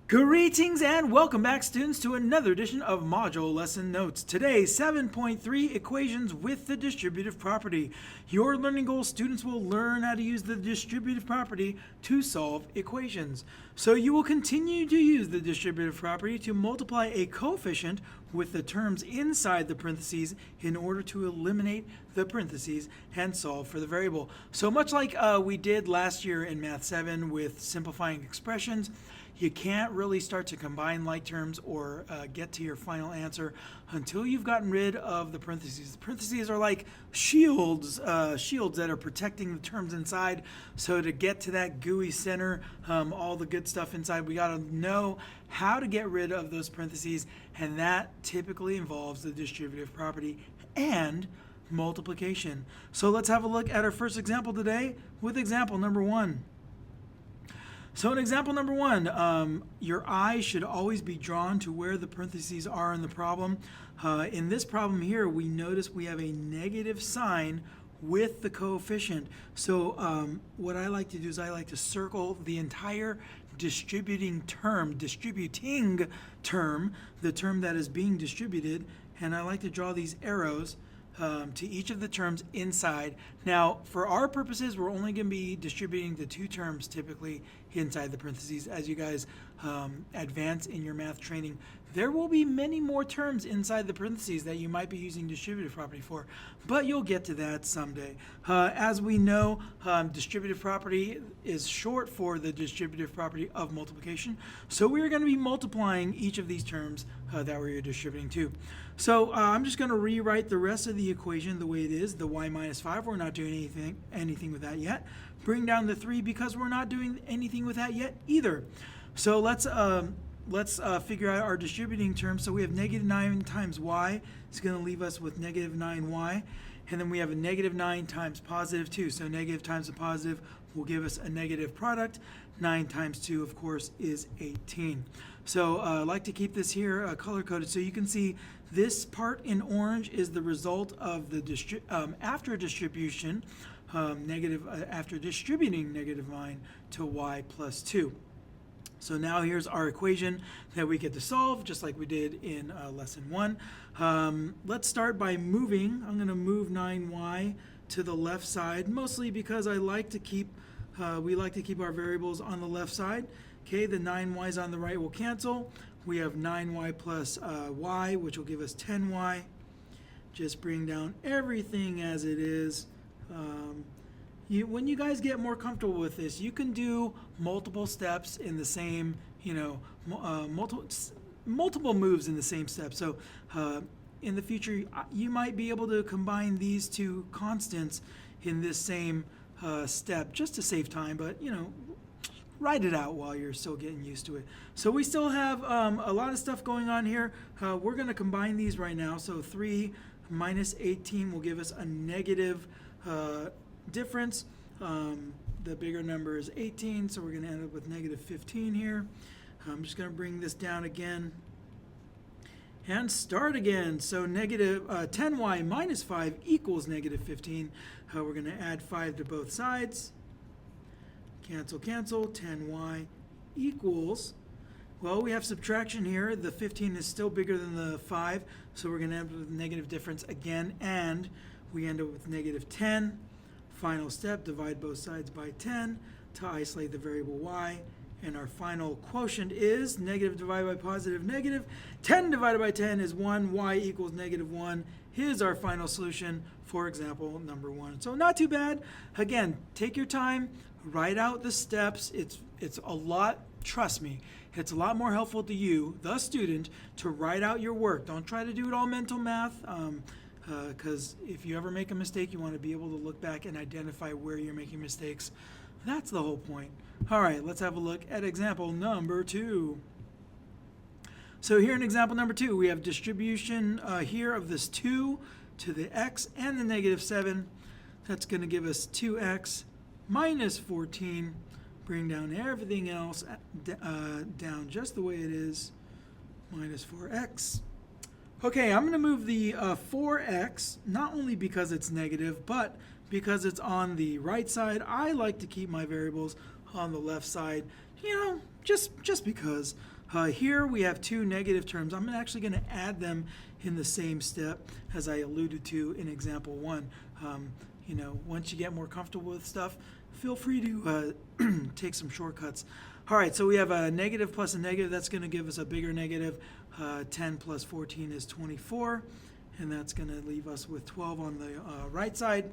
Greetings and welcome back, students, to another edition of Module Lesson Notes. Today, 7.3 Equations with the Distributive Property. Your learning goal students will learn how to use the distributive property to solve equations. So you will continue to use the distributive property to multiply a coefficient with the terms inside the parentheses in order to eliminate the parentheses and solve for the variable. So much like we did last year in Math 7 with simplifying expressions, you can't really start to combine like terms or get to your final answer until you've gotten rid of the parentheses. The parentheses are like shields that are protecting the terms inside. So to get to that gooey center, all the good stuff inside, we got to know how to get rid of those parentheses, and that typically involves the distributive property and multiplication. So let's have a look at our first example today with example number 1. So in example number 1, your eye should always be drawn to where the parentheses are in the problem. In this problem here, we notice we have a negative sign with the coefficient. So what I like to do is I like to circle the entire distributing term, the term that is being distributed, and I like to draw these arrows to each of the terms inside. Now, for our purposes, we're only going to be distributing the two terms typically inside the parentheses. As you guys advance in your math training, there will be many more terms inside the parentheses that you might be using distributive property for, but you'll get to that someday. As we know, distributive property is short for the distributive property of multiplication, so we're going to be multiplying each of these terms that we're distributing to. So I'm just going to rewrite the rest of the equation the way it is, the y minus 5. We're not doing anything with that yet. Bring down the 3 because we're not doing anything with that yet either. So let's figure out our distributing terms. So we have negative 9 times y. It's going to leave us with negative 9y. And then we have a negative 9 times positive 2. So negative times a positive will give us a negative product. 9 times 2, of course, is 18. So I like to keep this here color-coded. So you can see this part in orange is the result of the after distribution, after distributing negative 9 to y plus 2. So now here's our equation that we get to solve, just like we did in lesson 1. Let's start by moving. I'm going to move 9y to the left side, mostly because I like to keep, we like to keep our variables on the left side. Okay, the 9y's on the right will cancel. We have 9y plus y, which will give us 10y. Just bring down everything as it is. When you guys get more comfortable with this, you can do multiple steps in the same, multiple moves in the same step. So in the future, you might be able to combine these two constants in this same step just to save time, but write it out while you're still getting used to it. So we still have a lot of stuff going on here. We're going to combine these right now. So 3 minus 18 will give us a negative difference. The bigger number is 18, so we're going to end up with negative 15 here. I'm just going to bring this down again and start again. So negative 10y minus 5 equals negative 15. We're going to add 5 to both sides. Cancel, cancel. 10y equals, well, we have subtraction here. The 15 is still bigger than the 5, so we're going to end up with negative difference again, and we end up with negative 10. Final step, divide both sides by 10 to isolate the variable y, and our final quotient is negative divided by positive negative. 10 divided by 10 is 1, y equals negative 1. Here's our final solution for example number 1. So not too bad. Again, take your time, write out the steps. It's a lot, trust me, it's a lot more helpful to you, the student, to write out your work. Don't try to do it all mental math. Because if you ever make a mistake, you want to be able to look back and identify where you're making mistakes. That's the whole point. All right, let's have a look at example number 2. So here in example number 2, we have distribution here of this 2 to the x and the negative 7. That's going to give us 2x minus 14. Bring down everything else down just the way it is, minus 4x. Okay, I'm going to move the 4x, not only because it's negative, but because it's on the right side. I like to keep my variables on the left side, just because. Here we have two negative terms. I'm actually going to add them in the same step as I alluded to in example 1. Once you get more comfortable with stuff, feel free to take some shortcuts. All right, so we have a negative plus a negative. That's going to give us a bigger negative. 10 plus 14 is 24, and that's going to leave us with 12 on the right side.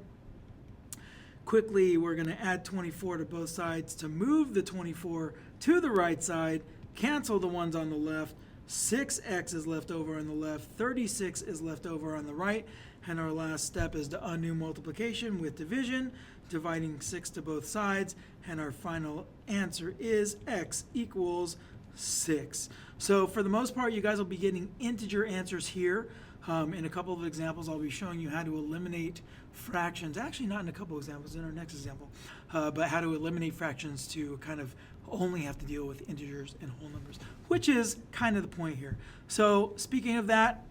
Quickly, we're going to add 24 to both sides to move the 24 to the right side, cancel the ones on the left. 6x is left over on the left, 36 is left over on the right, and our last step is to undo multiplication with division, dividing 6 to both sides, and our final answer is x equals 6. So for the most part, you guys will be getting integer answers here. In a couple of examples, I'll be showing you how to eliminate fractions. Actually, not in a couple of examples, in our next example, but how to eliminate fractions to kind of only have to deal with integers and whole numbers, which is kind of the point here. So speaking of that,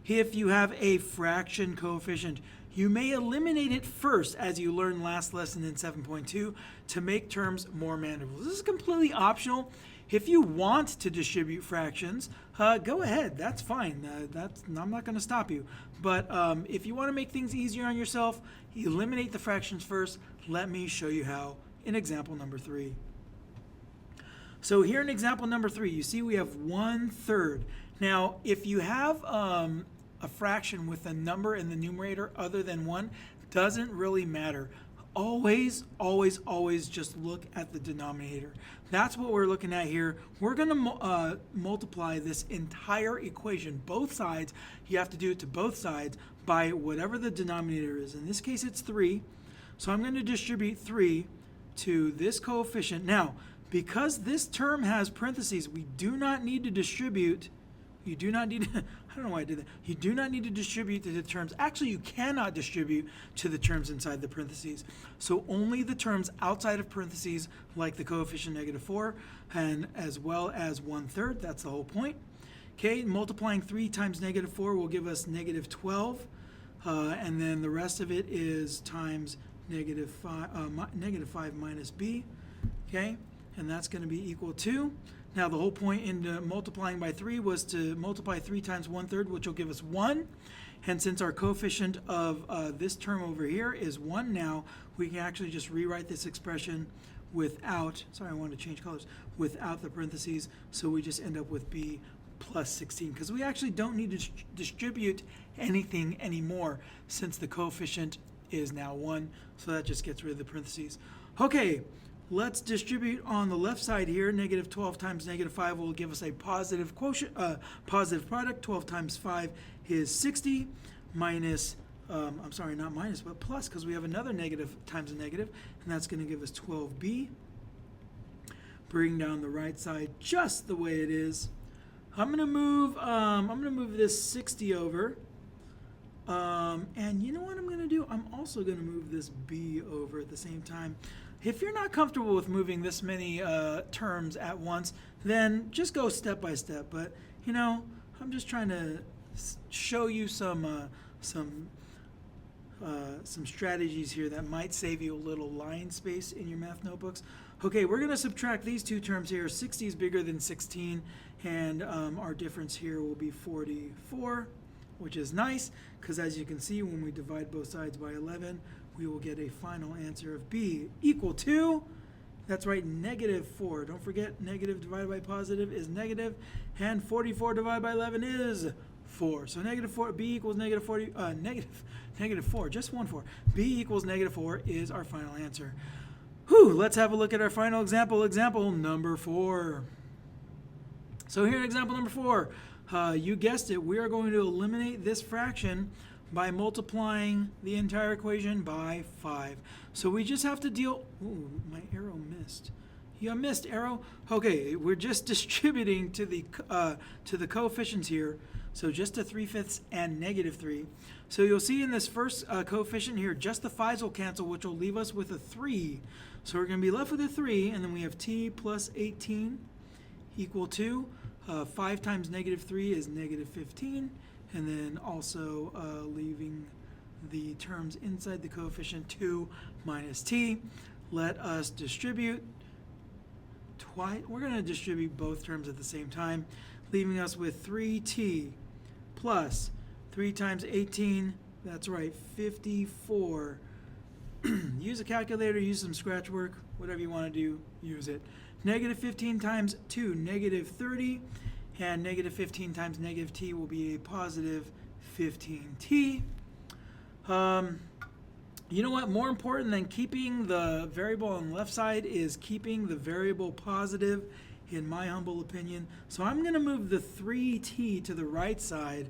if you have a fraction coefficient, you may eliminate it first, as you learned last lesson in 7.2, to make terms more manageable. This is completely optional. If you want to distribute fractions, go ahead. That's fine. I'm not going to stop you. But if you want to make things easier on yourself, eliminate the fractions first. Let me show you how in example number 3. So here in example number 3, you see we have 1/3. Now, if you have a fraction with a number in the numerator other than 1, doesn't really matter. Always, always, always just look at the denominator. That's what we're looking at here. We're going to multiply this entire equation, both sides. You have to do it to both sides by whatever the denominator is. In this case, it's 3. So I'm going to distribute 3 to this coefficient. Now, because this term has parentheses, we do not need to distribute. You do not need to, I don't know why I did that. You do not need to distribute to the terms. Actually, you cannot distribute to the terms inside the parentheses. So only the terms outside of parentheses, like the coefficient -4, and as well as 1/3. That's the whole point. Okay, multiplying 3 times -4 will give us -12. And then the rest of it is times -5 minus b. Okay, and that's going to be equal to. Now, the whole point in multiplying by 3 was to multiply 3 times 1/3, which will give us 1. And since our coefficient of this term over here is 1 now, we can actually just rewrite this expression without, sorry, I wanted to change colors, without the parentheses. So we just end up with b plus 16, because we actually don't need to distribute anything anymore since the coefficient is now 1. So that just gets rid of the parentheses. Okay. Let's distribute on the left side here. -12 times -5 will give us a positive quotient, positive product. 12 times 5 is 60 minus, I'm sorry, not minus, but plus, because we have another negative times a negative, and that's going to give us 12b. Bring down the right side just the way it is. I'm going to move this 60 over. And you know what I'm going to do? I'm also going to move this b over at the same time. If you're not comfortable with moving this many terms at once, then just go step by step. But, I'm just trying to show you some strategies here that might save you a little line space in your math notebooks. Okay, we're going to subtract these two terms here. 60 is bigger than 16, and our difference here will be 44, which is nice, because as you can see, when we divide both sides by 11, we will get a final answer of b equal to, that's right, -4. Don't forget, negative divided by positive is negative, and 44 divided by 11 is 4. So -4, b equals -4, just 1 4. b equals -4 is our final answer. Whew, let's have a look at our final example, example number 4. So here in example number 4, you guessed it, we are going to eliminate this fraction by multiplying the entire equation by 5. So we just have to deal, ooh, my arrow missed. You missed arrow? Okay, we're just distributing to the coefficients here. So just to 3/5 and -3. So you'll see in this first coefficient here, just the 5's will cancel, which will leave us with a 3. So we're going to be left with a 3, and then we have t plus 18 equal to 5 times -3 is -15. And then also leaving the terms inside the coefficient 2 minus t. Let us distribute twice. We're going to distribute both terms at the same time, leaving us with 3t plus 3 times 18, that's right, 54. Use a calculator, use some scratch work, whatever you want to do, use it. Negative 15 times 2, negative 30, and negative 15 times negative t will be a positive 15t. You know what? More important than keeping the variable on the left side is keeping the variable positive, in my humble opinion. So I'm going to move the 3t to the right side.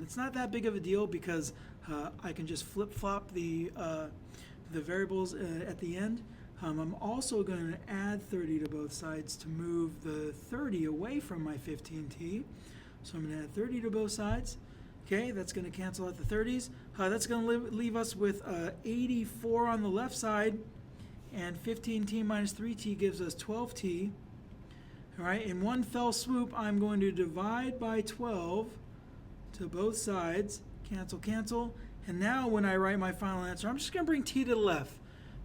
It's not that big of a deal because I can just flip-flop the variables at the end. I'm also going to add 30 to both sides to move the 30 away from my 15t. So I'm going to add 30 to both sides. Okay, that's going to cancel out the 30s. That's going to leave us with 84 on the left side, and 15t minus 3t gives us 12t. All right, in one fell swoop, I'm going to divide by 12 to both sides. Cancel, cancel. And now when I write my final answer, I'm just going to bring t to the left.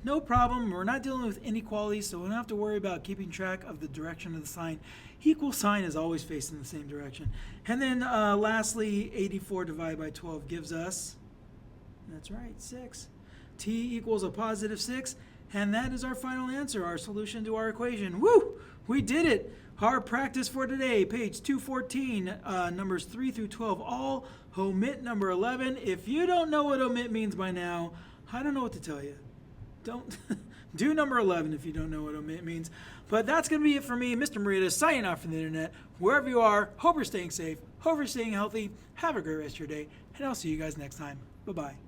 No problem. We're not dealing with inequalities, so we don't have to worry about keeping track of the direction of the sign. Equal sign is always facing the same direction. And then lastly, 84 divided by 12 gives us, that's right, 6. T equals a positive 6, and that is our final answer, our solution to our equation. Woo! We did it! Our practice for today, page 214, numbers 3 through 12, all omit number 11. If you don't know what omit means by now, I don't know what to tell you. Don't do number 11 if you don't know what omit means. But that's going to be it for me, Mr. Morita, signing off from the internet. Wherever you are, hope you're staying safe, hope you're staying healthy. Have a great rest of your day, and I'll see you guys next time. Bye-bye.